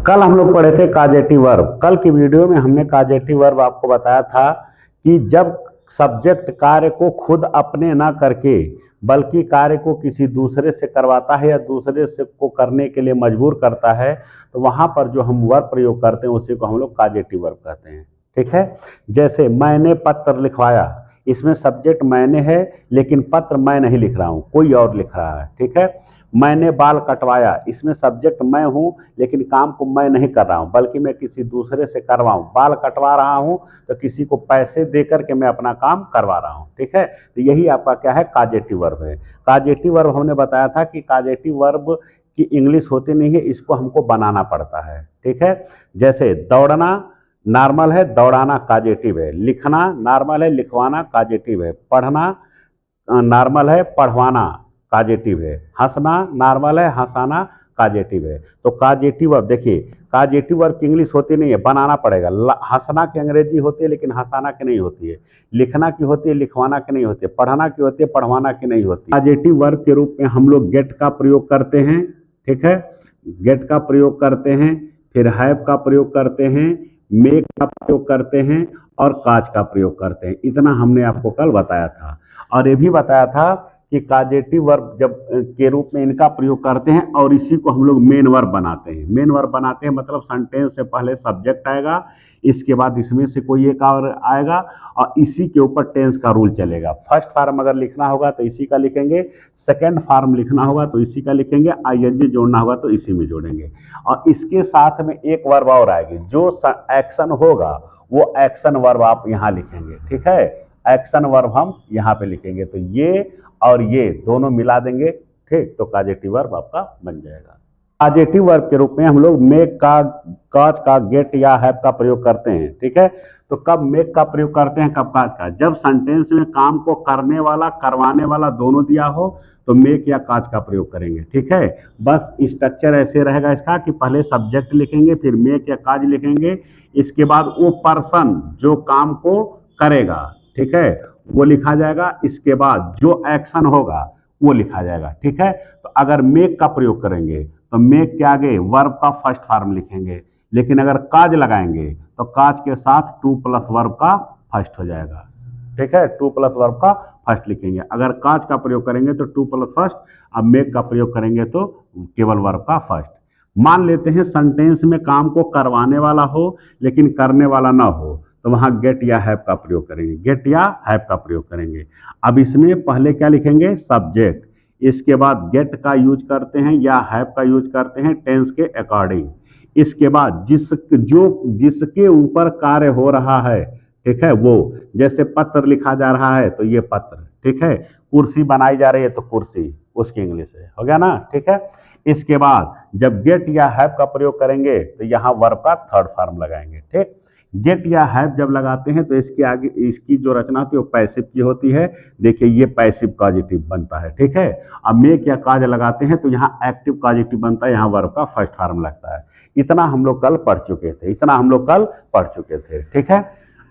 कल हम लोग पढ़े थे काजेटिव वर्ब। कल की वीडियो में हमने काजेटिव वर्ब आपको बताया था कि जब सब्जेक्ट कार्य को खुद अपने ना करके बल्कि कार्य को किसी दूसरे से करवाता है या दूसरे से को करने के लिए मजबूर करता है, तो वहां पर जो हम वर्ब प्रयोग करते हैं उसी को हम लोग काजेटिव वर्ब कहते हैं। ठीक है। जैसे मैंने पत्र लिखवाया, इसमें सब्जेक्ट मैंने है लेकिन पत्र मैं नहीं लिख रहा हूं, कोई और लिख रहा है। ठीक है। मैंने बाल कटवाया, इसमें सब्जेक्ट मैं हूं लेकिन काम को मैं नहीं कर रहा हूं बल्कि मैं किसी दूसरे से करवाऊं। बाल कटवा रहा हूं तो किसी को पैसे दे करके मैं अपना काम करवा रहा हूं। ठीक है। तो यही आपका क्या है, काजेटिव वर्ब है। काजेटिव वर्ब हमने बताया था कि काजेटिव वर्ब की इंग्लिश होती नहीं है, इसको हमको बनाना पड़ता है। ठीक है। जैसे दौड़ना नॉर्मल है, दौड़ाना काजेटिव है। लिखना नॉर्मल है, लिखवाना काजेटिव है। पढ़ना नॉर्मल है, पढ़वाना काजेटिव है। हंसना नॉर्मल है, हंसाना काजेटिव है। तो काजेटिव वर्ब देखिए, काजेटिव वर्ब की इंग्लिश होती नहीं है, बनाना पड़ेगा। हंसना की अंग्रेजी होती है लेकिन हंसाना की नहीं होती है। लिखना की होती है, लिखवाना की नहीं होती है। पढ़ना की होती है, पढ़वाना की नहीं होती। काजेटिव वर्ब के रूप में हम लोग गेट का प्रयोग करते हैं। ठीक है। गेट का प्रयोग करते हैं, फिर हैव का प्रयोग करते हैं, मेक का प्रयोग करते हैं और काज का प्रयोग करते हैं। इतना हमने आपको कल बताया था। और ये भी बताया था कि काजेटिव वर्ब जब के रूप में इनका प्रयोग करते हैं और इसी को हम लोग मेन वर्ब बनाते हैं। मेन वर्ब बनाते हैं मतलब सेंटेंस से पहले सब्जेक्ट आएगा, इसके बाद इसमें से कोई एक और आएगा और इसी के ऊपर टेंस का रूल चलेगा। फर्स्ट फॉर्म अगर लिखना होगा तो इसी का लिखेंगे, सेकंड फॉर्म लिखना होगा तो इसी का लिखेंगे, आईएनजी जोड़ना होगा तो इसी में जोड़ेंगे। और इसके साथ में एक वर्ब और आएगी, जो एक्शन होगा वो एक्शन वर्ब आप यहाँ लिखेंगे। ठीक है। एक्शन वर्ब हम यहाँ पे लिखेंगे, तो ये और ये दोनों मिला देंगे। ठीक, तो काजेटिव वर्ब आपका बन जाएगा। काजेटिव वर्ब के रूप में हम लोग मेक का, काज का, गेट या हैव का प्रयोग करते हैं। ठीक है। तो कब मेक का प्रयोग करते हैं, कब काज का? जब सेंटेंस में काम को करने वाला करवाने वाला दोनों दिया हो तो मेक या काज का प्रयोग करेंगे। ठीक है। बस स्ट्रक्चर ऐसे रहेगा इसका कि पहले सब्जेक्ट लिखेंगे, फिर मेक या काज लिखेंगे, इसके बाद वो पर्सन जो काम को करेगा, ठीक है, वो लिखा जाएगा। इसके बाद जो एक्शन होगा वो लिखा जाएगा। ठीक है। तो अगर मेक का प्रयोग करेंगे तो मेक के आगे वर्ब का फर्स्ट फॉर्म लिखेंगे, लेकिन अगर काज लगाएंगे तो काज के साथ टू प्लस वर्ब का फर्स्ट हो जाएगा। ठीक है। टू प्लस वर्ब का फर्स्ट लिखेंगे। अगर काज का प्रयोग करेंगे तो टू प्लस फर्स्ट, अब मेक का प्रयोग करेंगे तो केवल वर्ब का फर्स्ट। मान लेते हैं सेंटेंस में काम को करवाने वाला हो लेकिन करने वाला ना हो, तो वहां गेट या हैव का प्रयोग करेंगे। गेट या हैव का प्रयोग करेंगे। अब इसमें पहले क्या लिखेंगे, सब्जेक्ट, इसके बाद गेट का यूज करते हैं या हैव का यूज करते हैं टेंस के अकॉर्डिंग। इसके बाद जिसके ऊपर कार्य हो रहा है, ठीक है, वो, जैसे पत्र लिखा जा रहा है तो ये पत्र। ठीक है। कुर्सी बनाई जा रही है तो कुर्सी, उसकी इंग्लिश है, हो गया ना। ठीक है। इसके बाद जब गेट या हैव का प्रयोग करेंगे तो यहाँ वर्ब का थर्ड फॉर्म लगाएंगे। ठीक। गेट या हैव जब लगाते हैं तो इसके आगे इसकी जो रचना होती है वो पैसिव की होती है। देखिए ये पैसिव पॉजिटिव बनता है। ठीक है। अब मेक या काज लगाते हैं तो यहाँ एक्टिव पॉजिटिव बनता है, यहाँ वर्ब का फर्स्ट फॉर्म लगता है। इतना हम लोग कल पढ़ चुके थे। ठीक है।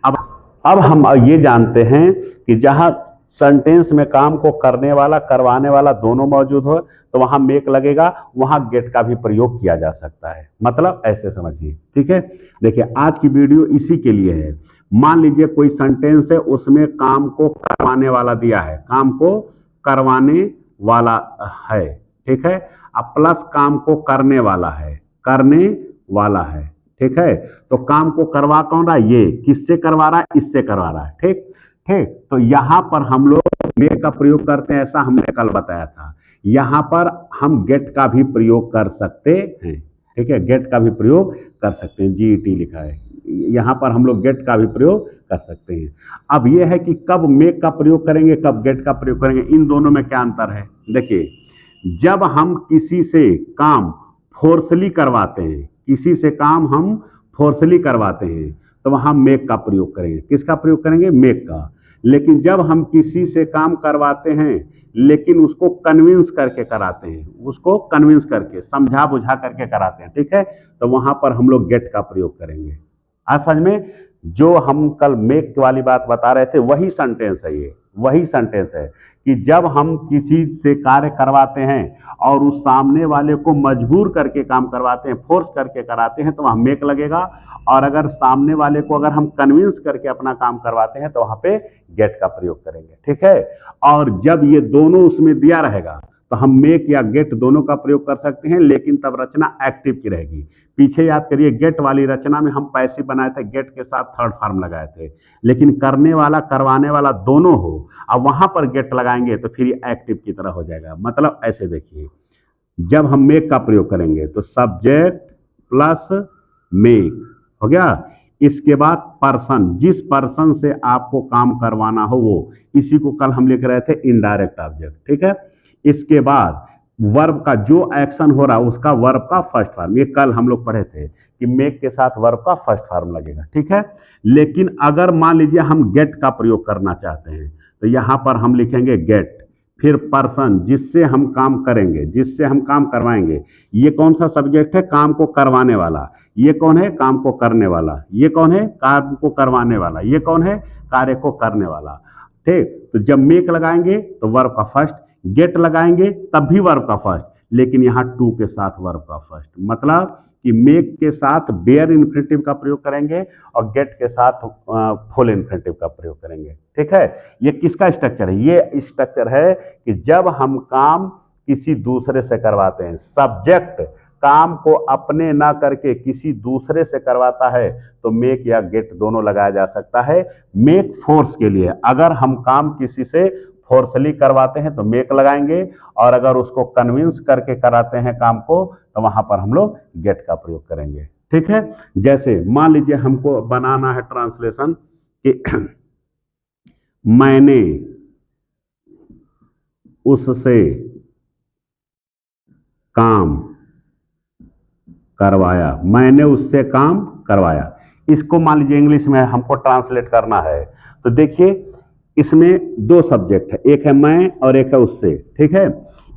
अब हम ये जानते हैं कि जहां सेंटेंस में काम को करने वाला करवाने वाला दोनों मौजूद हो तो वहां मेक लगेगा, वहां गेट का भी प्रयोग किया जा सकता है। मतलब ऐसे समझिए। ठीक है। देखिए आज की वीडियो इसी के लिए है। मान लीजिए कोई सेंटेंस है, उसमें काम को करवाने वाला दिया है, काम को करवाने वाला है। ठीक है। अब प्लस काम को करने वाला है, करने वाला है। ठीक है। तो काम को करवा कौन रहा है, ये किससे करवा रहा है, इससे करवा रहा है। ठीक। ठीक। तो यहां पर हम लोग मेक का प्रयोग करते हैं, ऐसा हमने कल बताया था। यहां पर हम गेट का भी प्रयोग कर सकते हैं। ठीक है। गेट का भी प्रयोग कर सकते हैं, जीईटी लिखा है, यहां पर हम लोग गेट का भी प्रयोग कर सकते हैं। अब यह है कि कब मेक का प्रयोग करेंगे, कब गेट का प्रयोग करेंगे, इन दोनों में क्या अंतर है। देखिए, जब हम किसी से काम फोर्सली करवाते हैं, किसी से काम हम फोर्सली करवाते हैं तो वहां मेक का प्रयोग करेंगे। किसका प्रयोग करेंगे, मेक का। लेकिन जब हम किसी से काम करवाते हैं लेकिन उसको कन्विंस करके कराते हैं, उसको कन्विंस करके समझा बुझा करके कराते हैं, ठीक है, तो वहां पर हम लोग गेट का प्रयोग करेंगे। आज समझ में, जो हम कल मेक वाली बात बता रहे थे वही सेंटेंस है ये, वही सेंटेंस है कि जब हम किसी से कार्य करवाते हैं और उस सामने वाले को मजबूर करके काम करवाते हैं, फोर्स करके कराते हैं, तो वहां मेक लगेगा। और अगर सामने वाले को अगर हम कन्विंस करके अपना काम करवाते हैं तो वहां पे गेट का प्रयोग करेंगे। ठीक है। और जब ये दोनों उसमें दिया रहेगा तो हम मेक या गेट दोनों का प्रयोग कर सकते हैं, लेकिन तब रचना एक्टिव की रहेगी। पीछे याद करिए गेट वाली रचना में हम पैसिव बनाए थे, गेट के साथ थर्ड फॉर्म लगाए थे, लेकिन करने वाला करवाने वाला दोनों हो, अब वहां पर गेट लगाएंगे तो फिर ये एक्टिव की तरह हो जाएगा। मतलब ऐसे देखिए, जब हम मेक का प्रयोग करेंगे तो सब्जेक्ट प्लस मेक हो गया। इसके बाद पर्सन, जिस पर्सन से आपको काम करवाना हो वो, इसी को कल हम लिख रहे थे इनडायरेक्ट ऑब्जेक्ट। ठीक है। इसके बाद वर्ब का जो एक्शन हो रहा है उसका वर्ब का फर्स्ट फॉर्म, ये कल हम लोग पढ़े थे कि मेक के साथ वर्ब का फर्स्ट फॉर्म लगेगा। ठीक है। लेकिन अगर मान लीजिए हम गेट का प्रयोग करना चाहते हैं तो यहां पर हम लिखेंगे गेट, फिर पर्सन जिससे हम काम करेंगे, जिससे हम काम करवाएंगे। ये कौन सा सब्जेक्ट है? काम को करवाने वाला। ये कौन है? काम को करने वाला। ये कौन है? काम को करवाने वाला। ये कौन है? कार्य को करने वाला। ठीक। तो जब मेक लगाएंगे तो वर्ब का फर्स्ट, गेट लगाएंगे तब भी वर्ब का फर्स्ट, लेकिन यहां टू के साथ वर्ब का फर्स्ट। मतलब कि मेक के साथ बेयर इन्फिनेटिव का प्रयोग करेंगे और गेट के साथ फुल इन्फिनेटिव का प्रयोग करेंगे। ठीक है। ये किसका स्ट्रक्चर है? ये स्ट्रक्चर है कि जब हम काम किसी दूसरे से करवाते हैं, सब्जेक्ट काम को अपने ना करके किसी दूसरे से करवाता है तो मेक या गेट दोनों लगाया जा सकता है। मेक फोर्स के लिए, अगर हम काम किसी से फोर्सली करवाते हैं तो मेक लगाएंगे, और अगर उसको कन्विंस करके कराते हैं काम को तो वहां पर हम लोग गेट का प्रयोग करेंगे। ठीक है। जैसे मान लीजिए हमको बनाना है ट्रांसलेशन कि मैंने उससे काम करवाया, मैंने उससे काम करवाया। इसको मान लीजिए इंग्लिश में हमको ट्रांसलेट करना है तो देखिए इसमें दो सब्जेक्ट है, एक है मैं और एक है उससे। ठीक है।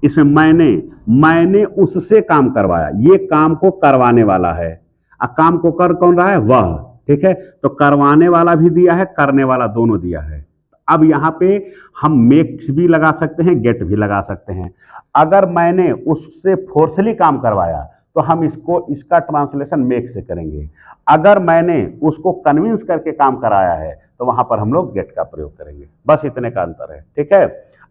इसमें मैंने उससे काम करवाया, ये काम को करवाने वाला है। काम को कर कौन रहा है? वह। ठीक है। तो करवाने वाला भी दिया है, करने वाला दोनों दिया है। अब यहां पे हम मेक भी लगा सकते हैं, गेट भी लगा सकते हैं। अगर मैंने उससे फोर्सली काम करवाया तो हम इसका ट्रांसलेशन मेक से करेंगे। अगर मैंने उसको कन्विंस करके काम कराया है तो वहां पर हम लोग गेट का प्रयोग करेंगे। बस इतने का अंतर है। ठीक है।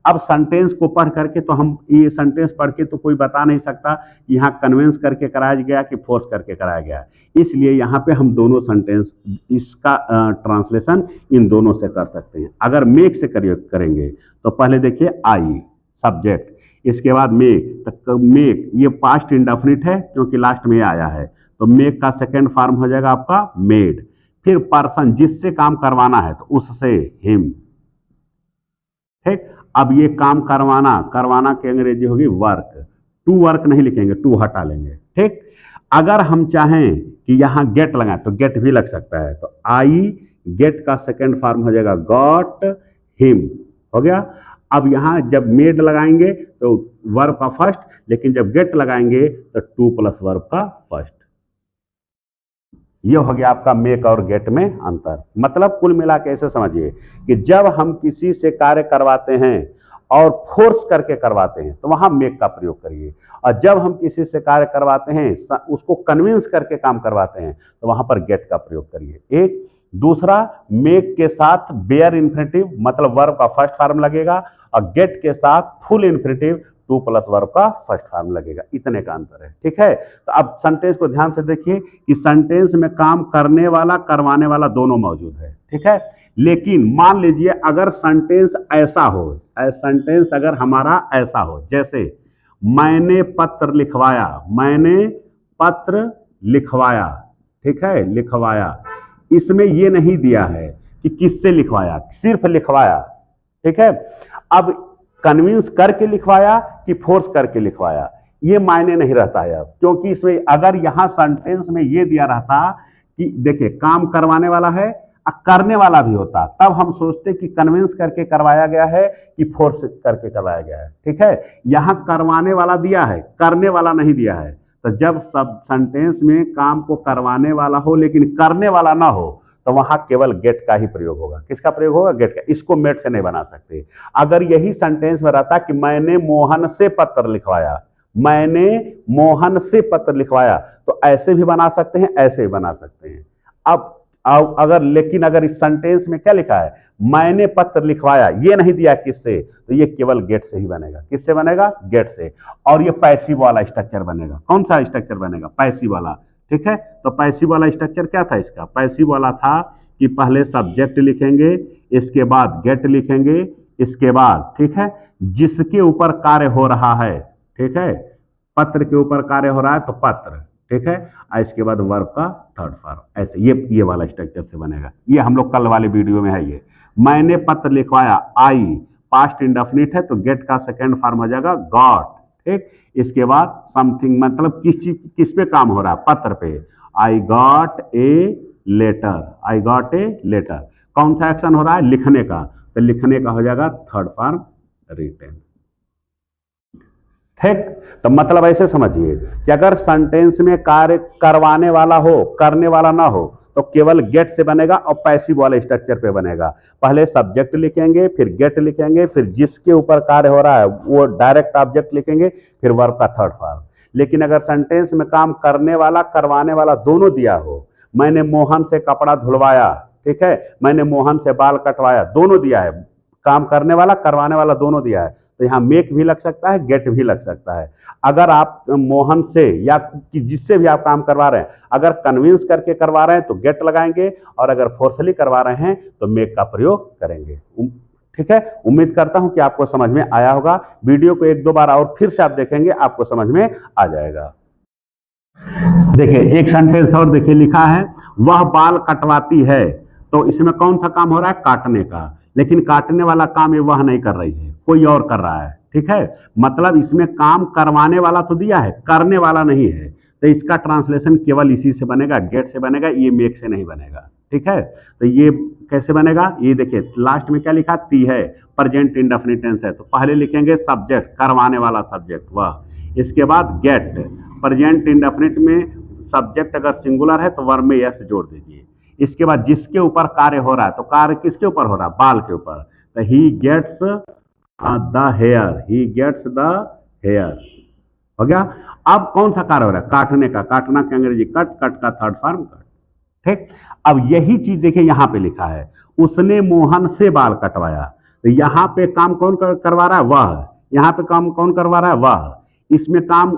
अब सेंटेंस को पढ़ करके तो हम ये सेंटेंस पढ़ के तो कोई बता नहीं सकता कि यहाँ कन्विंस करके कराया गया कि फोर्स करके कराया गया, इसलिए यहाँ पे हम दोनों सेंटेंस इसका ट्रांसलेशन इन दोनों से कर सकते हैं। अगर मेक से करेंगे तो पहले देखिए आई सब्जेक्ट, इसके बाद मेक, तो मेक ये पास्ट इंडेफिनिट है क्योंकि लास्ट में आया है, तो मेक का सेकेंड फॉर्म हो जाएगा आपका मेड। फिर पर्सन जिससे काम करवाना है तो उससे हिम। ठीक। अब ये काम करवाना की अंग्रेजी होगी वर्क। टू वर्क नहीं लिखेंगे, टू हटा लेंगे। ठीक। अगर हम चाहें कि यहां गेट लगाएं तो गेट भी लग सकता है, तो आई गेट का सेकेंड फॉर्म हो जाएगा गॉट हिम। हो गया। अब यहां जब मेड लगाएंगे तो वर्ब का फर्स्ट, लेकिन जब गेट लगाएंगे तो टू प्लस वर्ब का फर्स्ट। ये हो गया आपका मेक और गेट में अंतर। मतलब कुल मिला के ऐसे समझिए कि जब हम किसी से कार्य करवाते हैं और फोर्स करके करवाते हैं तो वहां मेक का प्रयोग करिए, और जब हम किसी से कार्य करवाते हैं उसको कन्विंस करके काम करवाते हैं तो वहां पर गेट का प्रयोग करिए। एक दूसरा, मेक के साथ बेयर इन्फिनेटिव मतलब वर्ब का फर्स्ट फॉर्म लगेगा, और गेट के साथ full infinitive two plus verb का फर्स्ट फॉर्म लगेगा। इतने का अंतर है। ठीक है। तो अब सेंटेंस को ध्यान से देखिए कि सेंटेंस में काम करने वाला करवाने वाला दोनों मौजूद है। ठीक है। लेकिन मान लीजिए अगर सेंटेंस ऐसा हो, सेंटेंस अगर हमारा ऐसा हो, जैसे मैंने पत्र लिखवाया, मैंने पत्र लिखवाया। ठीक है। लिखवाया, इसमें यह नहीं दिया है कि किससे लिखवाया, सिर्फ लिखवाया। ठीक है। अब कन्विंस करके लिखवाया कि फोर्स करके लिखवाया, ये मायने नहीं रहता है अब, क्योंकि इसमें अगर यहां सेंटेंस में ये दिया रहता कि देखिए काम करवाने वाला है करने वाला भी होता, तब हम सोचते कि कन्विंस करके करवाया गया है कि फोर्स करके करवाया गया है। ठीक है। यहां करवाने वाला दिया है, करने वाला नहीं दिया है, तो जब सब सेंटेंस में काम को करवाने वाला हो लेकिन करने वाला ना हो तो वहां केवल गेट का ही प्रयोग होगा। किसका प्रयोग होगा? गेट का। इसको मेट से नहीं बना सकते। अगर यही सेंटेंस में रहता कि मैंने मोहन से पत्र लिखवाया, मैंने मोहन से पत्र लिखवाया, तो ऐसे भी बना सकते हैं, ऐसे भी बना सकते हैं। अब लेकिन अगर इस सेंटेंस में क्या लिखा है? मैंने पत्र लिखवाया, ये नहीं दिया किससे, तो ये केवल गेट से ही बनेगा। किससे बनेगा? गेट से। और ये पैसिव वाला स्ट्रक्चर बनेगा। कौन सा स्ट्रक्चर बनेगा? पैसिव वाला। ठीक है, तो पैसिव वाला स्ट्रक्चर क्या था इसका? पैसिव वाला था कि पहले सब्जेक्ट लिखेंगे, इसके बाद गेट लिखेंगे, इसके बाद, ठीक है, जिसके ऊपर कार्य हो रहा है, ठीक है, पत्र के ऊपर कार्य हो रहा है तो पत्र, ठीक है, और इसके बाद वर्ब का थर्ड फॉर्म। ऐसे ये वाला स्ट्रक्चर से बनेगा। ये हम लोग कल वाले वीडियो में है। ये मैंने पत्र लिखवाया, आई पास्ट इंडेफिनिट है तो गेट का सेकंड फॉर्म हो जाएगा गॉट। ठीक, इसके बाद समथिंग, मतलब किस पे काम हो रहा है? पत्र पे। I got a letter, I got a letter. कौन सा एक्शन हो रहा है? लिखने का, तो लिखने का हो जाएगा थर्ड फॉर्म रिटन। ठीक, तो मतलब ऐसे समझिए कि अगर सेंटेंस में कार्य करवाने वाला हो, करने वाला ना हो, तो केवल गेट से बनेगा और पैसिव वाले स्ट्रक्चर पे बनेगा। पहले सब्जेक्ट लिखेंगे, फिर गेट लिखेंगे, फिर जिसके ऊपर कार्य हो रहा है वो डायरेक्ट ऑब्जेक्ट लिखेंगे, फिर वर्ब का थर्ड फॉर्म। लेकिन अगर सेंटेंस में काम करने वाला करवाने वाला दोनों दिया हो, मैंने मोहन से कपड़ा धुलवाया, ठीक है, मैंने मोहन से बाल कटवाया, दोनों दिया है, काम करने वाला करवाने वाला दोनों दिया है, तो यहां मेक भी लग सकता है, गेट भी लग सकता है। अगर आप मोहन से या जिससे भी आप काम करवा रहे हैं, अगर कन्विंस करके करवा रहे हैं तो गेट लगाएंगे, और अगर फोर्सली करवा रहे हैं तो मेक का प्रयोग करेंगे। ठीक है, उम्मीद करता हूं कि आपको समझ में आया होगा। वीडियो को एक दो बार और फिर से आप देखेंगे, आपको समझ में आ जाएगा। देखिए एक सेंटेंस और देखिए, लिखा है वह बाल कटवाती है, तो इसमें कौन सा काम हो रहा है? काटने का। लेकिन काटने वाला काम ये वह नहीं कर रही है, कोई और कर रहा है। ठीक है, मतलब इसमें काम करवाने वाला तो दिया है, करने वाला नहीं है, तो इसका ट्रांसलेशन केवल इसी से बनेगा, गेट से बनेगा, ये मेक से नहीं बनेगा। ठीक है, तो ये कैसे बनेगा? ये देखिए लास्ट में क्या लिखा? ती है, प्रेजेंट इंडेफिनिट टेंस है, तो पहले लिखेंगे सब्जेक्ट, करवाने वाला सब्जेक्ट वह, इसके बाद गेट, प्रेजेंट इंडेफिनिट में सब्जेक्ट अगर सिंगुलर है तो वर्ब में यस जोड़ दीजिए, इसके बाद जिसके ऊपर कार्य हो रहा है, तो कार्य किसके ऊपर हो रहा है? बाल के ऊपर, तो he gets the hair, he gets the hair, हो गया। अब कौन सा कार्य हो रहा है? काटने का। काटना के अंग्रेजी कट, कट का थर्ड फॉर्म कट। ठीक, अब यही चीज देखिए यहां पे लिखा है, उसने मोहन से बाल कटवाया, तो यहां पे काम कौन करवा रहा है? वह। यहां पे काम कौन करवा रहा है? वह। इसमें काम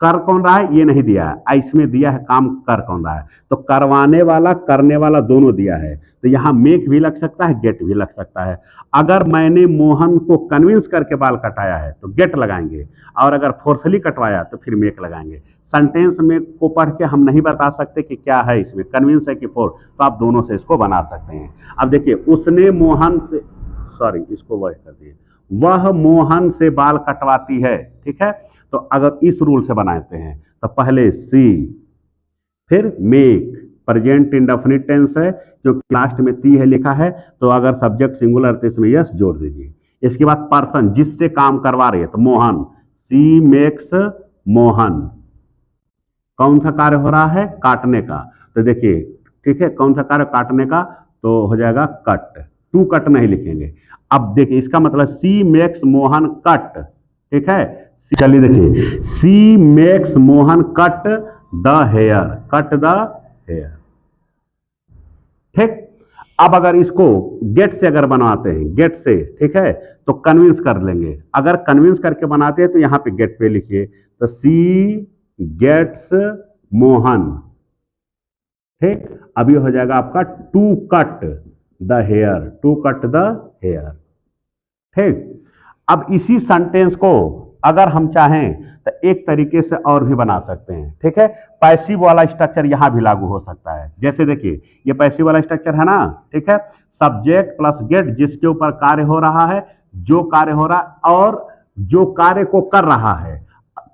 कर कौन रहा है? ये नहीं दिया है, इसमें दिया है काम कर कौन रहा है, तो करवाने वाला करने वाला दोनों दिया है, तो यहां मेक भी लग सकता है, गेट भी लग सकता है। अगर मैंने मोहन को कन्विंस करके बाल कटाया है तो गेट लगाएंगे, और अगर फोर्सली कटवाया तो फिर मेक लगाएंगे। सेंटेंस में को पढ़ के हम नहीं बता सकते कि क्या है इसमें, कन्विंस है कि फोर्स, तो आप दोनों से इसको बना सकते हैं। अब देखिए उसने मोहन से, सॉरी इसको वह कर दिए, वह मोहन से बाल कटवाती है। ठीक है, तो अगर इस रूल से बनाते हैं तो पहले सी, फिर मेक, प्रेजेंट इंडेफिनिट टेंस है क्योंकि लास्ट में ती है लिखा है, तो अगर सब्जेक्ट सिंगुलर तो इसमें यस जोड़ दीजिए। इसके बाद पर्सन, जिससे काम करवा रही है, तो मोहन, सी मेक्स मोहन। कौन सा कार्य हो रहा है? काटने का, तो देखिए ठीक है, कौन सा कार्य? काटने का, तो हो जाएगा कट, टू कट नहीं लिखेंगे। अब देखिए इसका मतलब सी मेक्स मोहन कट। ठीक है, चलिए देखिए, she makes Mohan cut the hair, cut the hair. ठीक, अब अगर इसको गेट से अगर बनवाते हैं, गेट से, ठीक है, तो कन्विंस कर लेंगे। अगर कन्विंस करके बनाते हैं तो यहां पे गेट पे लिखिए, तो सी गेट्स मोहन। ठीक, अब ये हो जाएगा आपका to cut the hair, to cut the hair. ठीक, अब इसी सेंटेंस को अगर हम चाहें तो एक तरीके से और भी बना सकते हैं। ठीक है, पैसिव वाला स्ट्रक्चर यहां भी लागू हो सकता है। जैसे देखिए ये पैसिव वाला स्ट्रक्चर है ना, ठीक है, सब्जेक्ट प्लस गेट, जिसके ऊपर कार्य हो रहा है, जो कार्य हो रहा है और जो कार्य को कर रहा है।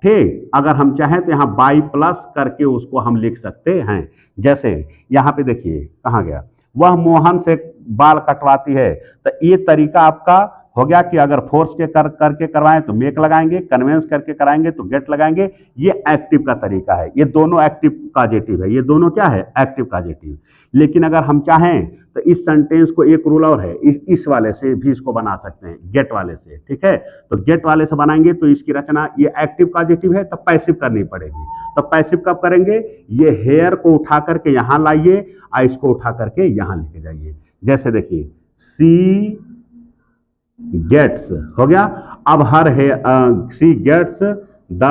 ठीक, अगर हम चाहें तो यहां बाई प्लस करके उसको हम लिख सकते हैं। जैसे यहां पे देखिए कहां गया, वह मोहन से बाल कटवाती है, तो ये तरीका आपका हो गया कि अगर फोर्स के करके करवाएं तो मेक लगाएंगे, कन्वेंस करके कराएंगे तो गेट लगाएंगे। ये एक्टिव का तरीका है, ये दोनों एक्टिव काजेटिव है, ये दोनों क्या है, एक्टिव काजेटिव। लेकिन अगर हम चाहें तो इस सेंटेंस को एक रूल और है, इस वाले से भी इसको बना सकते हैं, गेट वाले से, ठीक है। तो गेट वाले से बनाएंगे तो इसकी रचना, ये एक्टिव काजेटिव है तो पैसिव करनी पड़ेगी। तो पैसिव कब करेंगे, ये हेयर को उठा करके यहां लाइए और इसको उठा करके यहां लेके जाइए। जैसे देखिए, सी गेट्स हो गया। अब हर सी गेट्स द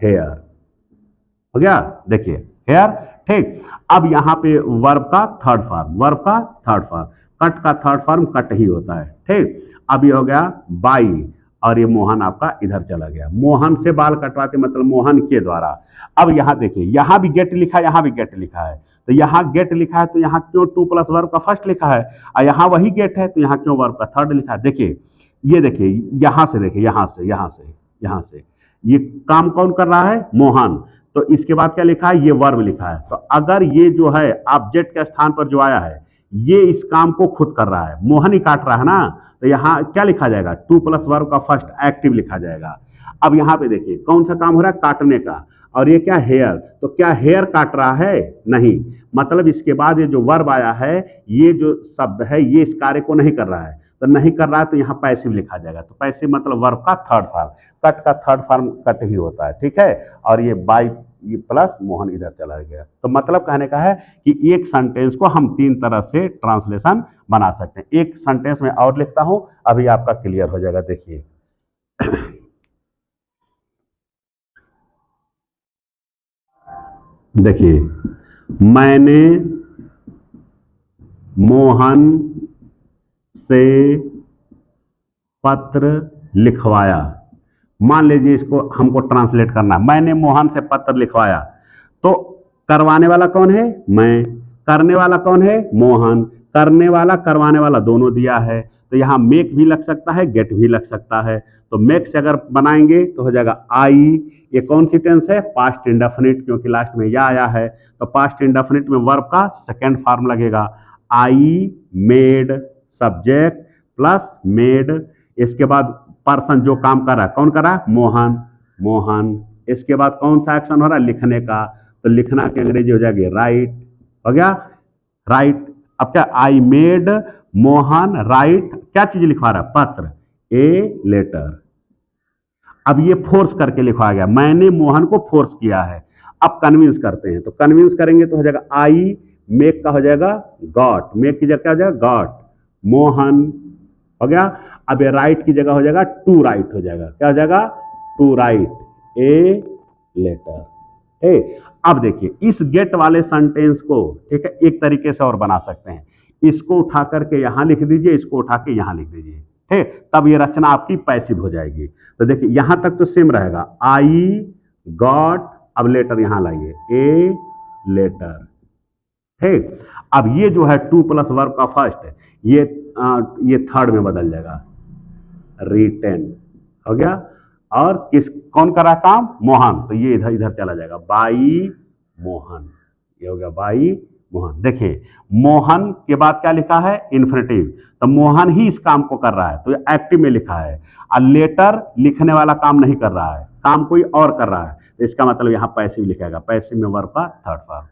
हेयर हो गया, देखिए हेयर, ठीक। अब यहां पे वर्ब का थर्ड फॉर्म, वर्ब का थर्ड फॉर्म, कट का थर्ड फॉर्म कट ही होता है, ठीक। अब ये हो गया बाई, और ये मोहन आपका इधर चला गया। मोहन से बाल कटवाते मतलब मोहन के द्वारा। अब यहां देखिए, यहां भी गेट लिखा है, यहां भी गेट लिखा है। तो यहां गेट लिखा है तो यहां क्यों टू प्लस वर्ब का फर्स्ट लिखा है, और यहां वही गेट है तो यहां क्यों वर्ब का थर्ड लिखा है। देखिए, ये देखिए, यहां से देखिए, यहां से ये काम कौन कर रहा है, मोहन। तो इसके बाद क्या लिखा है, ये वर्ब लिखा है। तो अगर ये जो है ऑब्जेक्ट के स्थान पर जो आया है, ये इस काम को खुद कर रहा है, मोहन ही काट रहा है ना, तो यहां क्या लिखा जाएगा, टू प्लस वर्ब का फर्स्ट एक्टिव लिखा जाएगा। अब यहां पे देखिए कौन सा काम हो रहा है, काटने का, और ये क्या हेयर, तो क्या हेयर काट रहा है, नहीं, मतलब इसके बाद ये जो वर्ब आया है, ये जो शब्द है ये इस कार्य को नहीं कर रहा है, तो नहीं कर रहा है तो यहाँ पैसिव लिखा जाएगा। तो पैसिव मतलब वर्ब का थर्ड फॉर्म, कट का थर्ड फॉर्म कट ही होता है, ठीक है। और ये बाई ये प्लस मोहन इधर चला गया। तो मतलब कहने का है कि एक सेंटेंस को हम तीन तरह से ट्रांसलेशन बना सकते हैं। एक सेंटेंस में और लिखता हूं, अभी आपका क्लियर हो जाएगा। देखिए, देखिए, मैंने मोहन से पत्र लिखवाया। मान लीजिए इसको हमको ट्रांसलेट करना, मैंने मोहन से पत्र लिखवाया। तो करवाने वाला कौन है, मैं, करने वाला कौन है, मोहन, करने वाला करवाने वाला दोनों दिया है। तो यहां मेक भी लग सकता है, गेट भी लग सकता है। तो मेक से अगर बनाएंगे तो हो जाएगा आई, ये कौन सी टेंस है, पास्ट इंडेफिनिट, क्योंकि लास्ट में या आया है। तो पास्ट इंडेफिनिट में वर्ब का सेकेंड फॉर्म लगेगा, I made, subject plus made, इसके बाद पर्सन जो काम कर रहा है, कौन कर रहा है, मोहन, मोहन, इसके बाद कौन सा एक्शन हो रहा है, लिखने का। तो लिखना की अंग्रेजी हो जाएगी राइट, हो गया राइट। अब क्या, आई मेड मोहन राइट, क्या चीज लिखवा रहा है, पत्र, ए लेटर। अब ये फोर्स करके लिखवाया गया, मैंने मोहन को फोर्स किया है। अब कन्विंस करते हैं, तो कन्विंस करेंगे तो हो जाएगा आई मेक का हो जाएगा गॉट, मेक की जगह क्या हो जाएगा, गॉट, मोहन, हो गया। अब ये राइट की जगह हो जाएगा टू राइट, हो जाएगा क्या हो जाएगा, टू राइट ए लेटर, ठीक। अब देखिए इस गेट वाले सेंटेंस को, ठीक है, एक तरीके से और बना सकते हैं। इसको उठा करके यहां लिख दीजिए, इसको उठा के यहां लिख दीजिए, ठीक, तब ये रचना आपकी पैसिव हो जाएगी। तो देखिए यहां तक तो सेम रहेगा, आई गॉट, अब लेटर यहां लाइए, ए लेटर, ठीक। अब ये जो है टू प्लस वर्ब का फर्स्ट, ये थर्ड में बदल जाएगा, रिटेन, हो गया। और किस कौन कर रहा काम, मोहन, तो ये इधर इधर चला जाएगा, बाई मोहन, ये हो गया बाई मोहन। देखिए मोहन के बाद क्या लिखा है, इन्फिनिटिव, तो मोहन ही इस काम को कर रहा है, तो एक्टिव में लिखा है। और लेटर लिखने वाला काम नहीं कर रहा है, काम कोई और कर रहा है, तो इसका मतलब यहां पैसिव लिखेगा, पैसिव में वर्ब का थर्ड फॉर्म,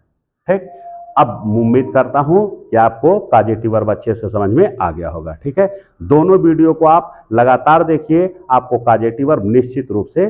ठीक। अब उम्मीद करता हूं कि आपको काजेटिव वर्ब अच्छे से समझ में आ गया होगा, ठीक है। दोनों वीडियो को आप लगातार देखिए, आपको काजेटिव वर्ब निश्चित रूप से